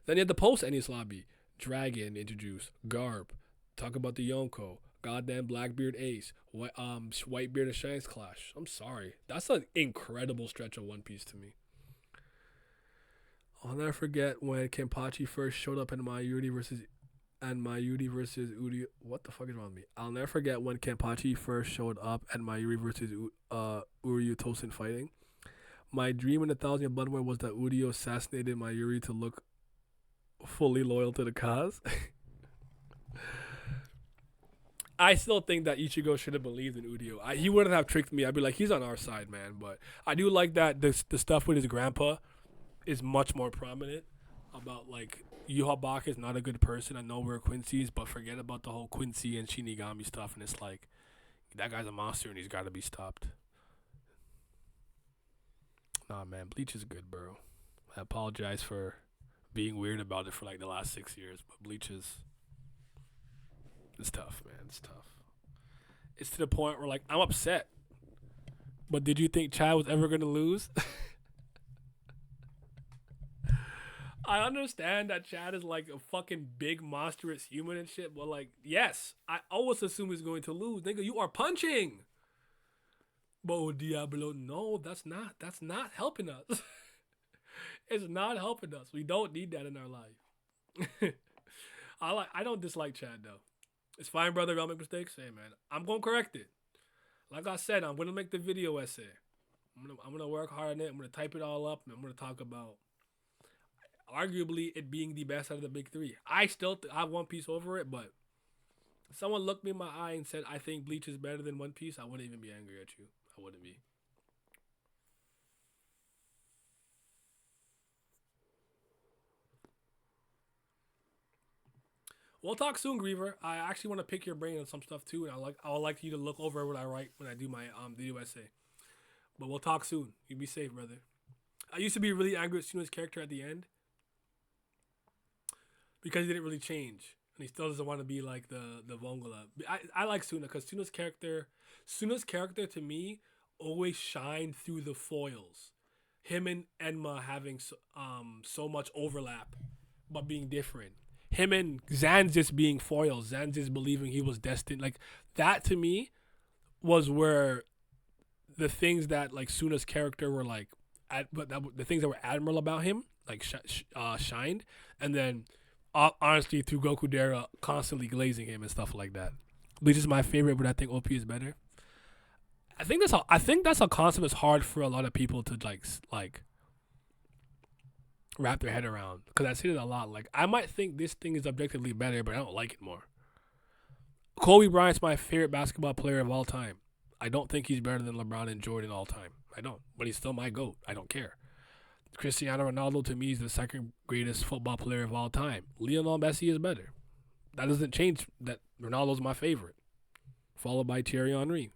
Then you had the post Enies lobby, Dragon introduced, Garp, talk about the Yonko, goddamn Blackbeard Ace, Whitebeard and Shanks clash. I'm sorry, that's an incredible stretch of One Piece to me. I'll never forget when Kenpachi first showed up in Mayuri versus Uri. What the fuck is wrong with me? I'll never forget when Kenpachi first showed up at Mayuri versus Uryu Tosin fighting. My dream in the Thousand Year Blood War was that Uryu assassinated Mayuri to look fully loyal to the cause. I still think that Ichigo should have believed in Uryu. He wouldn't have tricked me. I'd be like, he's on our side, man. But I do like that the stuff with his grandpa is much more prominent about like Yuha is not a good person. I know we're Quincy's, but forget about the whole Quincy and Shinigami stuff. And it's like that guy's a monster and he's got to be stopped. Nah, man, Bleach is good, bro. I apologize for being weird about it for like the last 6 years, but Bleach is it's tough, man. It's tough. It's to the point where like I'm upset. But did you think Chad was ever gonna lose? I understand that Chad is like a fucking big monstrous human and shit, but like, yes, I always assume he's going to lose. Nigga, you are punching. But Diablo, no, that's not helping us. It's not helping us. We don't need that in our life. I don't dislike Chad though. It's fine, brother. I'll make mistakes. Hey man, I'm gonna correct it. Like I said, I'm gonna make the video essay. I'm gonna work hard on it. I'm gonna type it all up and I'm gonna talk about arguably it being the best out of the big three. I still have One Piece over it, but if someone looked me in my eye and said I think Bleach is better than One Piece, I wouldn't even be angry at you. I wouldn't be. We'll talk soon, Griever. I actually want to pick your brain on some stuff too, and I would like you to look over what I write when I do my video essay. But we'll talk soon. You be safe, brother. I used to be really angry with Suna's character at the end because he didn't really change, and he still doesn't want to be like the Vongola. I like Suna because Suna's character to me always shined through the foils. Him and Enma having so much overlap, but being different. Him and Zan just being foils. Zan just believing he was destined. Like that to me was where the things that like Suna's character were like, the things that were admirable about him like shined, and then honestly through Goku Dera constantly glazing him and stuff like that. Bleach is my favorite, but I think OP is better. I think that's a concept that's hard for a lot of people to like wrap their head around because I see it a lot. Like I might think this thing is objectively better, but I don't like it more. Kobe Bryant's my favorite basketball player of all time. I don't think he's better than LeBron and Jordan all time. I don't, but he's still my GOAT. I don't care. Cristiano Ronaldo to me is the second greatest football player of all time. Lionel Messi is better. That doesn't change that Ronaldo's my favorite, followed by Thierry Henry.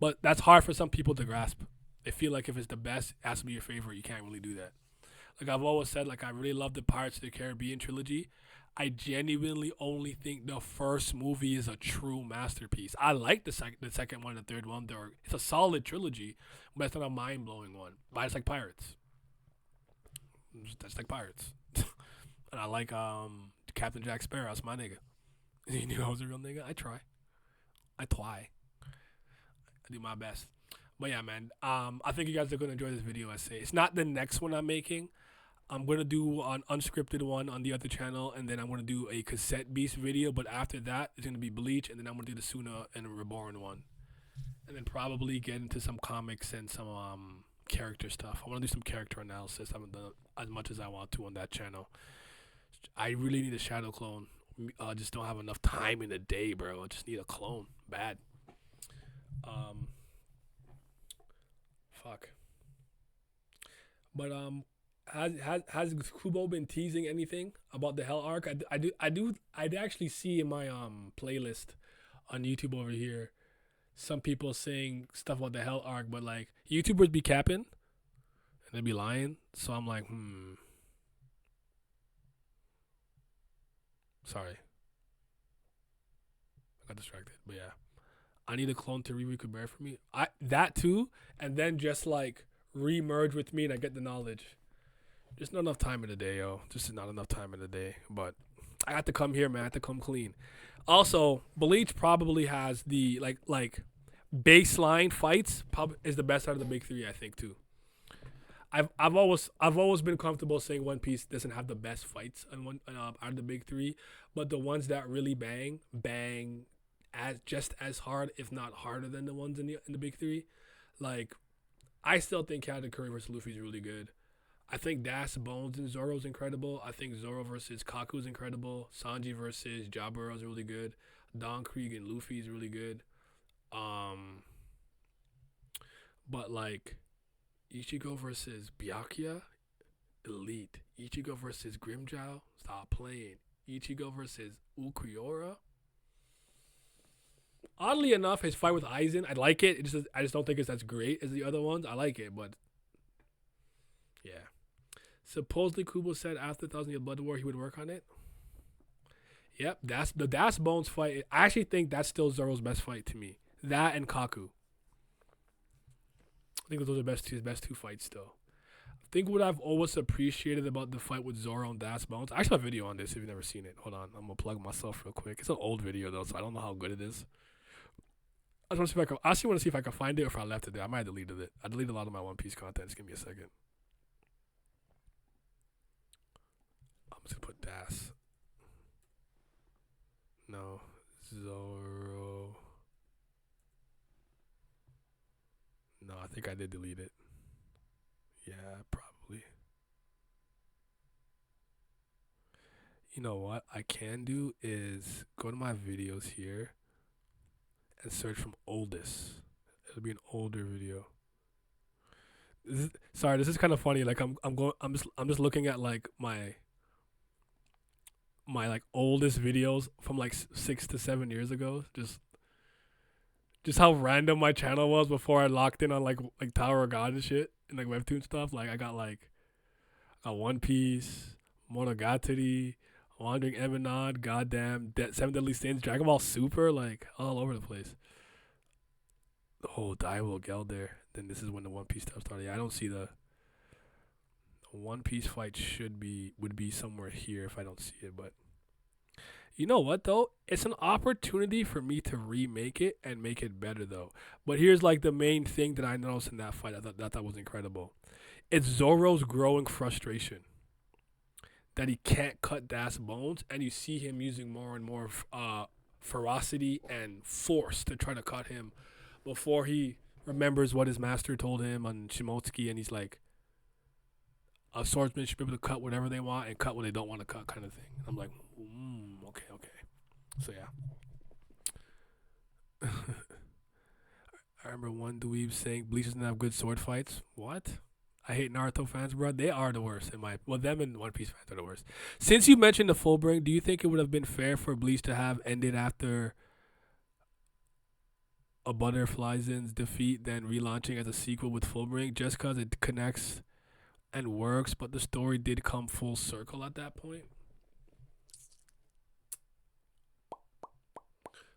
But that's hard for some people to grasp. They feel like if it's the best, it has to be your favorite. You can't really do that. Like I've always said, like I really love the Pirates of the Caribbean trilogy. I genuinely only think the first movie is a true masterpiece. I like the second one, the third one. It's a solid trilogy, but it's not a mind-blowing one. But it's like Pirates. That's like Pirates. And I like Captain Jack Sparrow. That's my nigga. You knew I was a real nigga? I try. I do my best. But yeah, man. I think you guys are going to enjoy this video essay. It's not the next one I'm making. I'm going to do an unscripted one on the other channel, and then I'm going to do a Cassette Beast video, but after that, it's going to be Bleach, and then I'm going to do the Suna and Reborn one. And then probably get into some comics and some character stuff. I want to do some character analysis. I haven't done as much as I want to on that channel. I really need a shadow clone. I just don't have enough time in the day, bro. I just need a clone. Bad. Fuck. But has Kubo been teasing anything about the Hell arc? I'd actually see in my playlist on YouTube over here some people saying stuff about the Hell arc, but like YouTubers be capping and they be lying. So I'm like, sorry, I got distracted. But yeah, I need a clone to Riri could bear for me. I that too, and then just like re-merge with me and I get the knowledge. Just not enough time in the day, yo. Just not enough time in the day. But I have to come here, man. I have to come clean. Also, Bleach probably has the like baseline fights. Probably is the best out of the big three, I think too. I've always been comfortable saying One Piece doesn't have the best fights out of the big three, but the ones that really bang as just as hard, if not harder than the ones in the big three. Like I still think Captain Curry versus Luffy is really good. I think Das Bones and Zoro's incredible. I think Zoro versus Kaku's incredible. Sanji versus Jaburo is really good. Don Krieg and Luffy is really good. Um, but like Ichigo versus Byakuya, elite. Ichigo versus Grimjow, stop playing. Ichigo versus Ukuyorra. Oddly enough, his fight with Aizen, I like it. I just don't think it's as great as the other ones. I like it, but yeah. Supposedly Kubo said after Thousand Year Blood War he would work on it. Yep, that's the Das Bones fight. I actually think that's still Zoro's best fight to me. That and Kaku. I think those are his best two fights still. I think what I've always appreciated about the fight with Zoro and Das Bones. I actually have a video on this if you've never seen it. Hold on, I'm gonna plug myself real quick. It's an old video though, so I don't know how good it is. I just want to see if I can. I actually want to see if I can find it or if I left it there. I might have deleted it. I deleted a lot of my One Piece content. Just give me a second. I'm just gonna put Das. No, Zoro. No, I think I did delete it. Yeah, probably. You know what I can do is go to my videos here and search from oldest. It'll be an older video. This is kind of funny. Like I'm just looking at like my like oldest videos from like 6 to 7 years ago. Just how random my channel was before I locked in on like Tower of God and shit and like webtoon stuff. Like I got One Piece, Monogatari, Wandering Emanod, Goddamn, Seven Deadly Sins, Dragon Ball Super, like all over the place. Oh, Daiwo Gelder. Then this is when the One Piece stuff started. Yeah, I don't see the One Piece fight would be somewhere here if I don't see it, but you know what though? It's an opportunity for me to remake it and make it better though. But here's like the main thing that I noticed in that fight. That was incredible. It's Zoro's growing frustration that he can't cut Das Bones, and you see him using more and more ferocity and force to try to cut him before he remembers what his master told him on Shimotsuki, and he's like, a swordsman should be able to cut whatever they want and cut what they don't want to cut, kind of thing. I'm like, okay. So yeah. I remember one dweeb saying Bleach doesn't have good sword fights. What? I hate Naruto fans, bro. They are the worst them and One Piece fans are the worst. Since you mentioned the Fullbring, do you think it would have been fair for Bleach to have ended after a Butterfly's defeat, then relaunching as a sequel with Fullbring, just because it connects and works, but the story did come full circle at that point?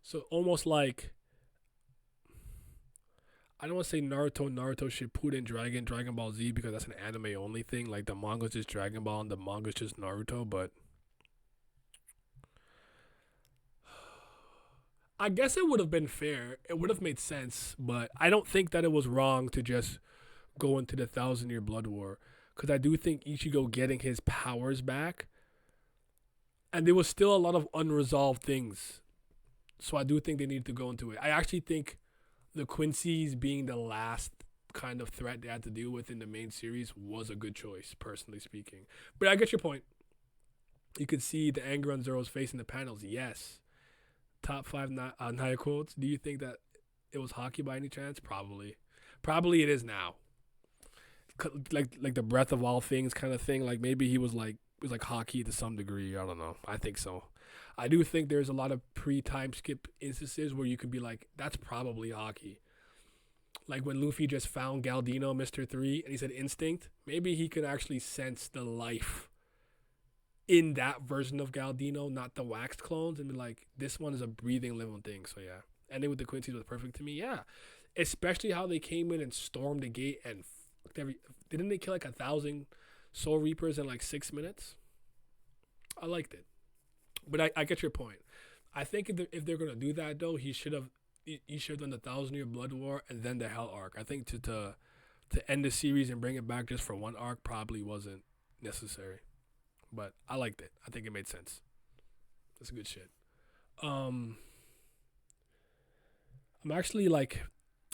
So almost like, I don't want to say Naruto Shippuden, Dragon Ball Z, because that's an anime only thing. Like the manga's just Dragon Ball and the manga's just Naruto, but I guess it would have been fair. It would have made sense, but I don't think that it was wrong to just go into the Thousand Year Blood War, because I do think Ichigo getting his powers back, and there was still a lot of unresolved things. So I do think they needed to go into it. I actually think the Quincy's being the last kind of threat they had to deal with in the main series was a good choice, personally speaking. But I get your point. You could see the anger on Zoro's face in the panels. Yes. Top 5 Naya quotes. Do you think that it was hockey by any chance? Probably. Probably it is now. Like the breath of all things kind of thing. Like maybe he was like hockey to some degree. I don't know. I think so. I do think there's a lot of pre-time skip instances where you could be like, that's probably hockey. Like when Luffy just found Galdino, Mr. 3, and he said instinct, maybe he could actually sense the life in that version of Galdino, not the waxed clones, and be like, this one is a breathing, living thing. So yeah. Ending with the Quincy's was perfect to me. Yeah. Especially how they came in and stormed the gate and fucked didn't they kill like 1,000 Soul Reapers in like 6 minutes? I liked it. But I get your point. I think if they're gonna do that though, he should have done the 1,000-year Blood War and then the Hell arc. I think to end the series and bring it back just for one arc probably wasn't necessary. But I liked it. I think it made sense. That's good shit. I'm actually like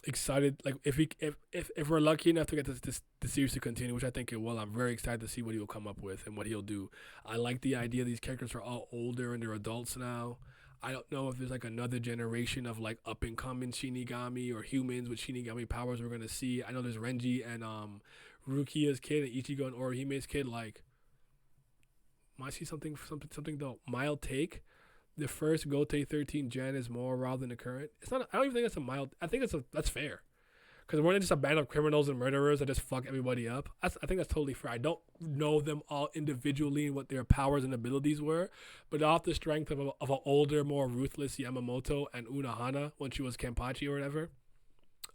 excited. Like if we're lucky enough to get the series to continue, which I think it will, I'm very excited to see what he'll come up with and what he'll do. I like the idea these characters are all older and they're adults now. I don't know if there's like another generation of like up and coming Shinigami or humans with Shinigami powers we're gonna see. I know there's Renji and Rukia's kid and Ichigo and Orihime's kid. Like, might see something though. Mild take. The first Gote 13 gen is more raw than the current. It's not. I don't even think that's a mild. I think that's fair. Because we're not just a band of criminals and murderers that just fuck everybody up. I think that's totally fair. I don't know them all individually and what their powers and abilities were, but off the strength of an older, more ruthless Yamamoto and Unohana when she was Kenpachi or whatever,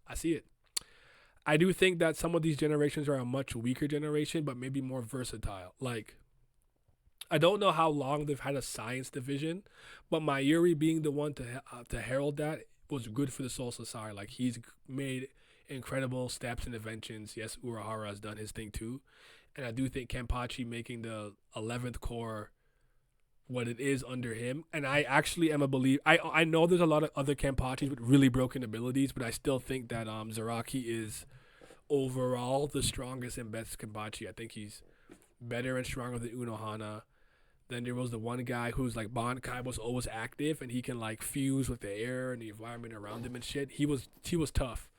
I see it. I do think that some of these generations are a much weaker generation, but maybe more versatile. Like, I don't know how long they've had a science division, but Mayuri being the one to herald that was good for the Soul Society. Like, he's made incredible steps and inventions. Yes, Urahara has done his thing too. And I do think Kenpachi making the 11th Corps what it is under him. And I actually am a believer. I know there's a lot of other Kenpachis with really broken abilities, but I still think that Zaraki is overall the strongest and best Kenpachi. I think he's better and stronger than Unohana. Then there was the one guy who's like Bankai was always active and he can like fuse with the air and the environment around him and shit. He was tough.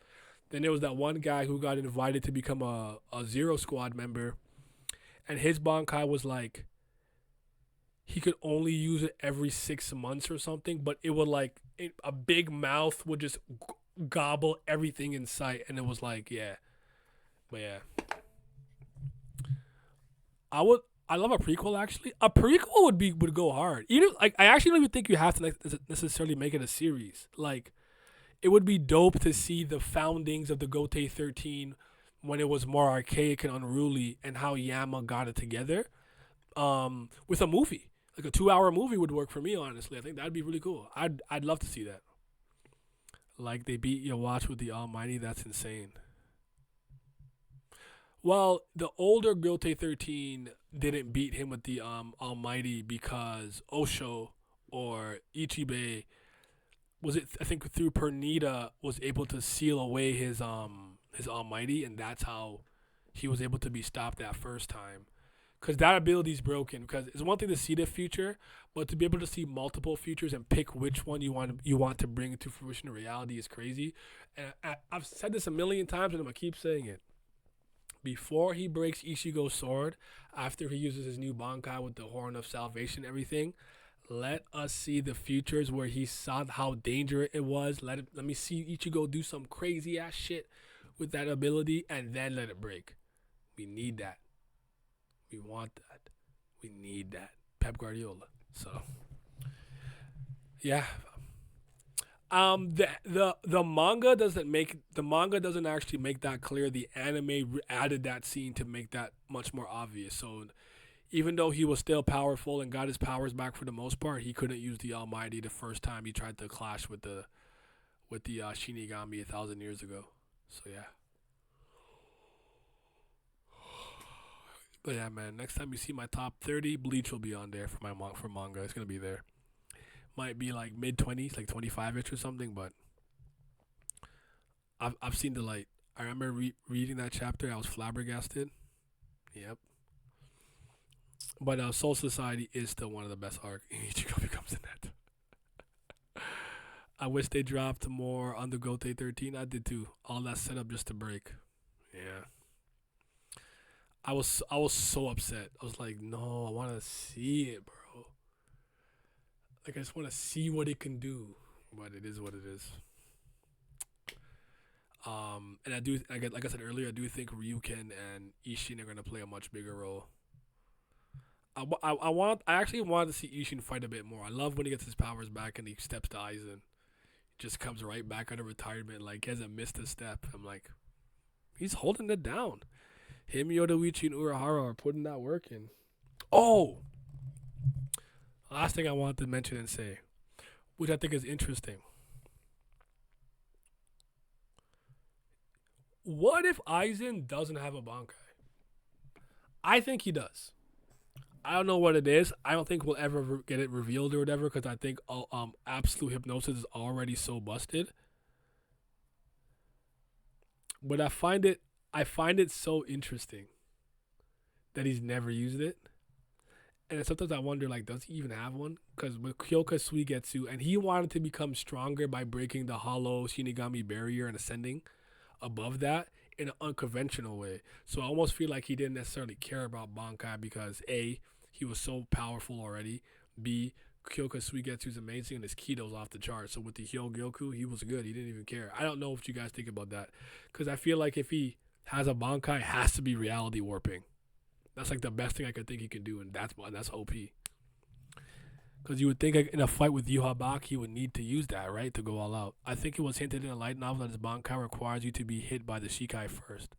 Then there was that one guy who got invited to become a Zero Squad member, and his Bankai was like, he could only use it every 6 months or something, but it would like, a big mouth would just gobble everything in sight, and it was like, yeah. But yeah. I love a prequel actually. A prequel would go hard. I actually don't even think you have to necessarily make it a series. Like, it would be dope to see the foundings of the Gote 13 when it was more archaic and unruly and how Yama got it together with a movie. Like a 2-hour movie would work for me, honestly. I think that'd be really cool. I'd love to see that. Like they beat your watch with the Almighty. That's insane. Well, the older Gote 13 didn't beat him with the Almighty because Osho or Ichibe was it, I think through Pernita was able to seal away his Almighty, and that's how he was able to be stopped that first time. Because that ability is broken. Because it's one thing to see the future, but to be able to see multiple futures and pick which one you want to bring to fruition in reality is crazy. And I've said this a million times, and I'm gonna keep saying it. Before he breaks Ishigo's sword, after he uses his new Bankai with the Horn of Salvation and everything, let us see the futures where he saw how dangerous it was. Let me see Ichigo do some crazy ass shit with that ability, and then let it break. We need that. We want that. We need that. Pep Guardiola. So, yeah. The manga doesn't actually make that clear. The anime added that scene to make that much more obvious. So even though he was still powerful and got his powers back for the most part, he couldn't use the Almighty the first time he tried to clash with the Shinigami 1,000 years ago. So yeah. But yeah, man. Next time you see my top 30, Bleach will be on there for manga. It's gonna be there. Might be like mid-20s, like 25ish or something, but I've seen the light. I remember reading that chapter. I was flabbergasted. Yep. But Soul Society is still one of the best arcs. Ichigo becomes a net. I wish they dropped more on the Gote 13. I did too. All that setup just to break. Yeah. I was so upset. I was like, no, I want to see it, bro. Like I just want to see what it can do, but it is what it is. And I do, like I said earlier, I do think Ryuken and Ishin are gonna play a much bigger role. I actually wanted to see Ishin fight a bit more. I love when he gets his powers back and he steps to Aizen. Just comes right back out of retirement, like he hasn't missed a step. I'm like, he's holding it down. Him, Yodoichi, and Urahara are putting that work in. Oh, last thing I wanted to mention and say, which I think is interesting. What if Aizen doesn't have a Bankai? I think he does. I don't know what it is. I don't think we'll ever get it revealed or whatever because I think absolute hypnosis is already so busted. But I find it so interesting that he's never used it. And sometimes I wonder, like, does he even have one? Because with Kyoka Suigetsu, and he wanted to become stronger by breaking the hollow Shinigami barrier and ascending above that in an unconventional way. So I almost feel like he didn't necessarily care about Bankai because A, he was so powerful already. B, Kyoka Suigetsu is amazing and his Kido's off the chart. So with the Hyogyoku, he was good. He didn't even care. I don't know what you guys think about that. Because I feel like if he has a Bankai, it has to be reality warping. That's like the best thing I could think he can do, and that's OP. Because you would think like, in a fight with Yuhabak, he would need to use that, right, to go all out. I think it was hinted in a light novel that his Bankai requires you to be hit by the Shikai first.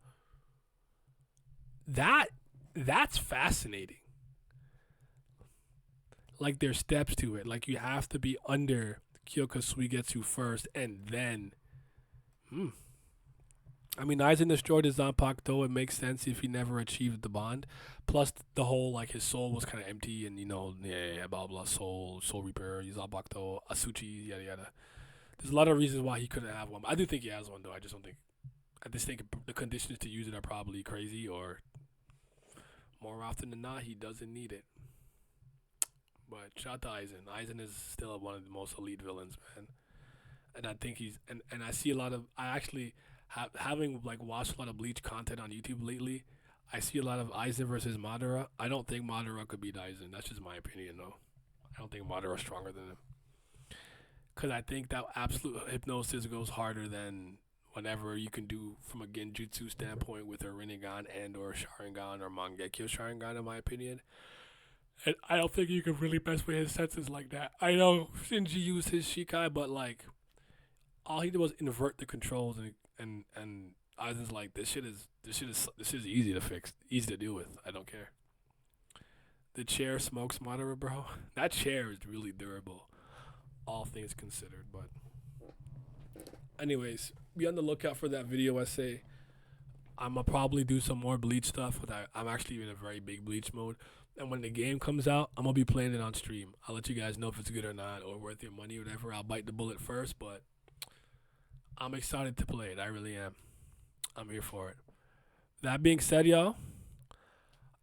That's fascinating. Like there's steps to it. Like you have to be under Kyoka Suigetsu first, and then. I mean, Aizen destroyed his Zanpakuto. It makes sense if he never achieved the bond. Plus, the whole, like, his soul was kind of empty, and, blah, blah, soul reaper, Zanpakuto, Asuchi, yada, yada. There's a lot of reasons why he couldn't have one. I do think he has one, though. I just think the conditions to use it are probably crazy, or more often than not, he doesn't need it. But shout out to Aizen. Aizen is still one of the most elite villains, man. And I think and I see a lot of, I actually, having like watched a lot of Bleach content on YouTube lately, I see a lot of Aizen versus Madara. I don't think Madara could beat Aizen. That's just my opinion, though. I don't think Madara's stronger than him. Because I think that absolute hypnosis goes harder than whatever you can do from a Genjutsu standpoint with a Rinnegan and or Sharingan or Mangekyo Sharingan, in my opinion. And I don't think you can really mess with his senses like that. I know Shinji used his Shikai, but like all he did was invert the controls and Aizen's like this shit is easy to fix, easy to deal with. I don't care. The chair smokes Madara, bro. That chair is really durable, all things considered. But anyways, be on the lookout for that video essay. I'm gonna probably do some more Bleach stuff. I'm actually in a very big Bleach mode. And when the game comes out, I'm gonna be playing it on stream. I'll let you guys know if it's good or not, or worth your money, or whatever. I'll bite the bullet first, but I'm excited to play it. I really am. I'm here for it. That being said, y'all,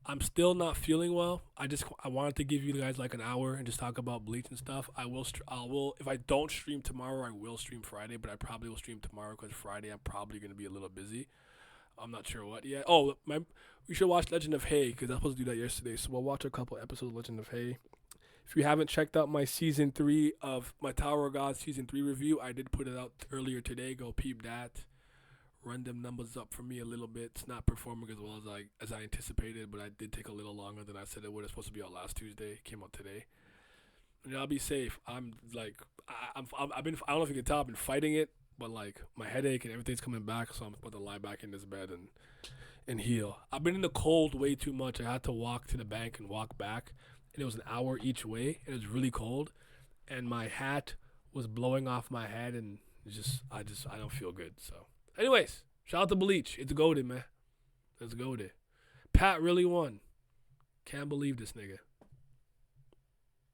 I'm still not feeling well. I wanted to give you guys like an hour and just talk about Bleach and stuff. I will if I don't stream tomorrow, I will stream Friday, but I probably will stream tomorrow because Friday I'm probably gonna be a little busy. I'm not sure what yet. Oh, we should watch Legend of Hay because I was supposed to do that yesterday. So we'll watch a couple episodes of Legend of Hay. If you haven't checked out my season 3 of my Tower of God season 3 review, I did put it out earlier today. Go peep that. Run them numbers up for me a little bit. It's not performing as well as I anticipated, but I did take a little longer than I said it would. It's supposed to be out last Tuesday. It came out today. And I'll be safe. I'm like I don't know if you can tell I've been fighting it. But like my headache and everything's coming back, so I'm about to lie back in this bed and heal. I've been in the cold way too much. I had to walk to the bank and walk back, and it was an hour each way, and it was really cold, and my hat was blowing off my head, and I don't feel good. So, anyways, shout out to Bleach. It's goated, man. It's goated. Pat really won. Can't believe this nigga.